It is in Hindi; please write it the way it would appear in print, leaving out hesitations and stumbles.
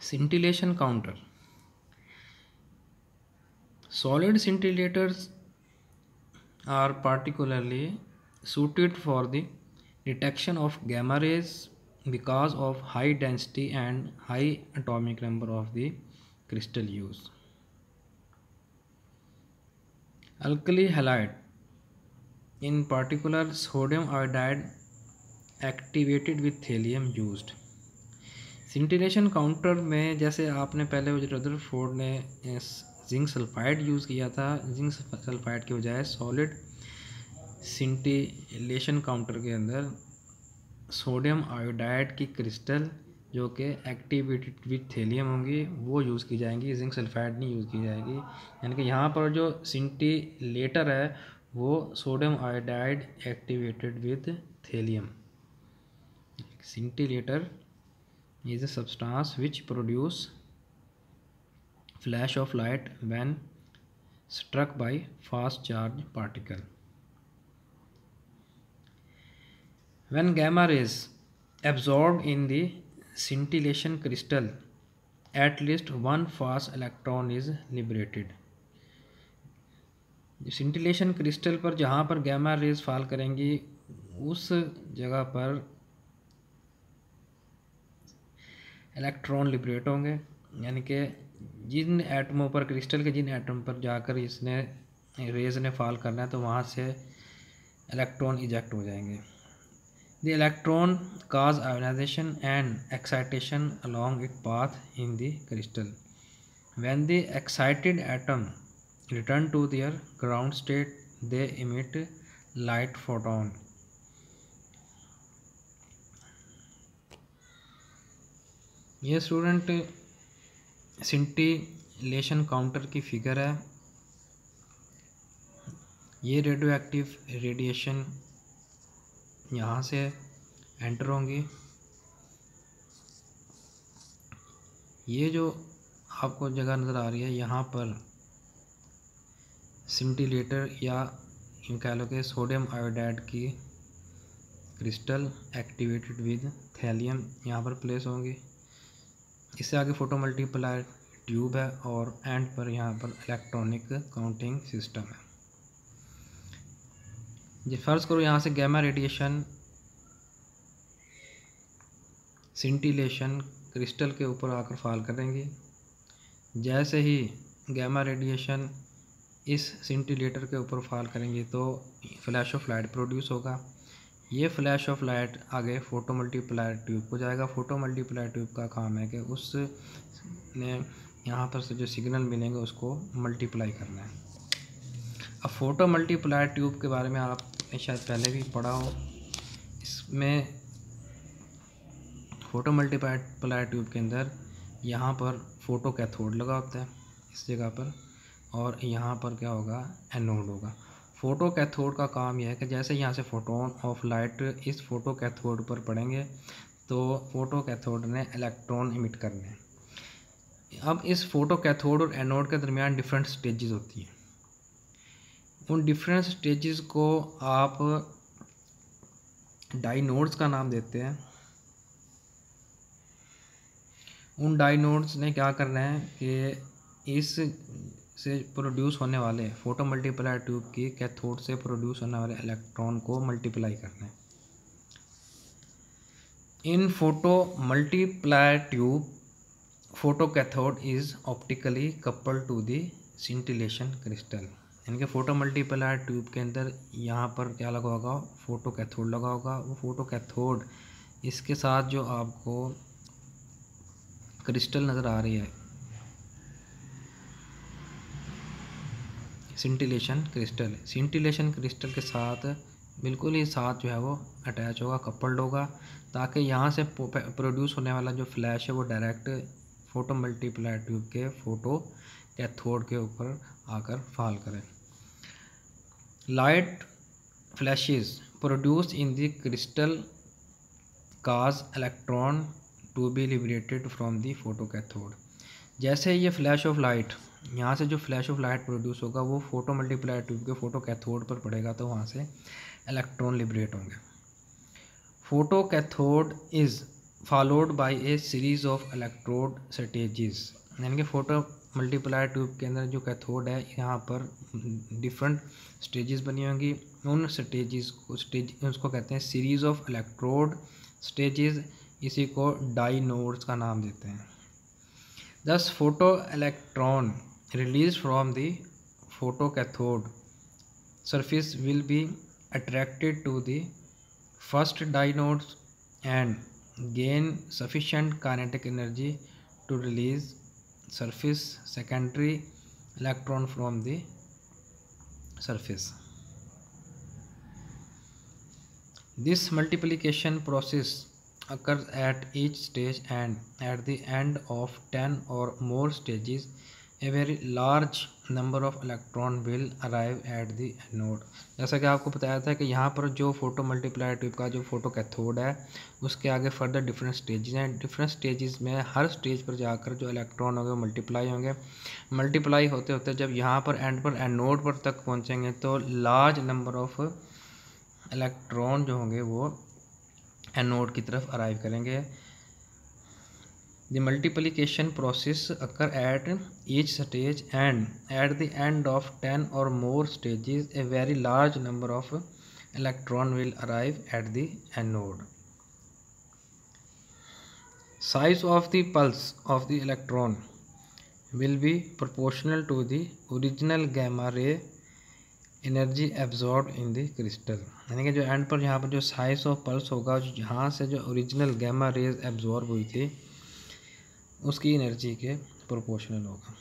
Scintillation counter. Solid scintillators are particularly suited for the detection of gamma rays because of high density and high atomic number of the crystal used. Alkali halide, in particular sodium iodide activated with thallium used. Scintillation counter में जैसे आपने पहले रदरफोर्ड ने जिंक सल्फाइड यूज़ किया था, जिंक सल्फाइड के बजाय सॉलिड सिंटिलेशन काउंटर के अंदर सोडियम आयोडाइड की क्रिस्टल जो कि एक्टिवेटेड विथ थेलियम होंगी वो यूज़ की जाएंगी, जिंक सल्फाइड नहीं यूज़ की जाएगी। यानी कि यहाँ पर जो सिंटिलेटर है वो sodium iodide activated with thallium. Scintillator is a substance which produce flash of light when struck by fast charge particle. When gamma rays absorbed in the scintillation crystal, at least one fast electron is liberated. scintillation crystal पर जहाँ पर gamma rays फॉल करेंगी उस जगह पर इलेक्ट्रॉन लिबरेट होंगे, यानी कि जिन एटमों पर क्रिस्टल के जिन एटम पर जाकर इसने रेज ने फॉल करना है तो वहाँ से इलेक्ट्रॉन इजेक्ट हो जाएंगे। The electron cause ionization and excitation along it path in the crystal. When the excited atom return to their ground state they emit light photon. ये स्टूडेंट सिंटिलेशन काउंटर की फिगर है। ये रेडियो एक्टिव रेडिएशन यहाँ से एंटर होंगी। ये जो आपको जगह नज़र आ रही है यहाँ पर सिंटिलेटर या यूँ कह लो कि सोडियम आयोडाइड की क्रिस्टल एक्टिवेटेड विद थैलियम यहाँ पर प्लेस होंगी। इससे आगे फोटो मल्टीप्लायर ट्यूब है और एंड पर यहाँ पर इलेक्ट्रॉनिक काउंटिंग सिस्टम है। जी फर्ज करो यहाँ से गैमा रेडिएशन सिंटिलेशन क्रिस्टल के ऊपर आकर फॉल करेंगी। जैसे ही गैमा रेडिएशन इस सिंटिलेटर के ऊपर फॉल करेंगी तो फ्लैश ऑफ लाइट प्रोड्यूस होगा। ये फ्लैश ऑफ लाइट आगे फोटो मल्टीप्लायर ट्यूब को जाएगा। फोटो मल्टीप्लायर ट्यूब का काम है कि उसने यहाँ पर से जो सिग्नल मिलेंगे उसको मल्टीप्लाई करना है। अब फोटो मल्टीप्लायर ट्यूब के बारे में आपने शायद पहले भी पढ़ा हो। इसमें फोटो मल्टीप्लायर ट्यूब के अंदर यहाँ पर फोटो कैथोड लगा होता है इस जगह पर, और यहाँ पर क्या होगा, एनोड होगा। फोटो कैथोड का काम यह है कि जैसे यहाँ से फोटोन ऑफ लाइट इस फोटो कैथोड पर पड़ेंगे तो फोटो कैथोड ने इलेक्ट्रॉन इमिट करने हैं। अब इस फोटो कैथोड और एनोड के दरमियान डिफरेंट स्टेजेस होती हैं। उन डिफरेंट स्टेजेस को आप डाइनोड्स का नाम देते हैं। उन डाइनोड्स ने क्या करना है कि इस से प्रोड्यूस होने वाले फोटो मल्टीप्लायर ट्यूब की कैथोड से प्रोड्यूस होने वाले इलेक्ट्रॉन को मल्टीप्लाई करना है। In photo multiplier tube photo cathode is optically coupled to the scintillation crystal. यानी कि फोटो मल्टीप्लायर ट्यूब के अंदर यहाँ पर क्या लगा होगा, फोटो कैथोड लगा होगा। वो फोटो कैथोड इसके साथ जो आपको क्रिस्टल नज़र आ रही है सिंटिलेशन क्रिस्टल के साथ बिल्कुल ही साथ जो है वो अटैच होगा, कपल्ड होगा, ताकि यहाँ से प्रोड्यूस होने वाला जो फ्लैश है वो डायरेक्ट फोटो मल्टीप्लायर ट्यूब के फोटो कैथोड के ऊपर आकर फॉल करे। Light flashes produce in the crystal cause electron to be liberated from the photo cathode. जैसे ये फ्लैश ऑफ लाइट, यहाँ से जो फ्लैश ऑफ लाइट प्रोड्यूस होगा वो फोटो मल्टीप्लायर ट्यूब के फोटो कैथोड पर पड़ेगा तो वहाँ से इलेक्ट्रॉन लिबरेट होंगे। Photo cathode is followed by A series of electrode stages, यानी कि फोटो मल्टीप्लायर ट्यूब के अंदर जो कैथोड है यहाँ पर डिफरेंट स्टेजेस बनी होंगी। उन स्टेजेस को उसको कहते हैं सीरीज ऑफ इलेक्ट्रोड स्टेजेस, इसी को डाइनोड्स का नाम देते हैं। दस photo electron release from the photo cathode surface will be attracted to the first diodes and gain sufficient kinetic energy to release surface secondary electron from the surface. This multiplication process occurs at each stage, and at the end of 10 or more stages a very large number of electron will arrive at the anode। जैसा कि आपको बताया था कि यहाँ पर जो फोटो मल्टीप्लायर ट्यूब का जो फोटो कैथोड है उसके आगे फर्दर डिफरेंट स्टेजेस हैं। डिफरेंट स्टेजेस में हर स्टेज पर जाकर जो इलेक्ट्रॉन होंगे वो मल्टीप्लाई होंगे। मल्टीप्लाई होते होते जब यहाँ पर एंड पर एनोड पर तक पहुँचेंगे तो लार्ज नंबर ऑफ इलेक्ट्रॉन जो होंगे वो एनोड की तरफ अराइव करेंगे। The multiplication process occur at each stage, and at the end of 10 or more stages a very large number of electron will arrive at the anode. Size of the pulse of the electron will be proportional to the original gamma ray energy absorbed in the crystal, यानी कि जो एंड पर यहाँ पर जो साइज ऑफ पल्स होगा जहाँ से जो ओरिजिनल गैमा रेज एब्जॉर्ब हुई थी उसकी एनर्जी के प्रोपोर्शनल होगा।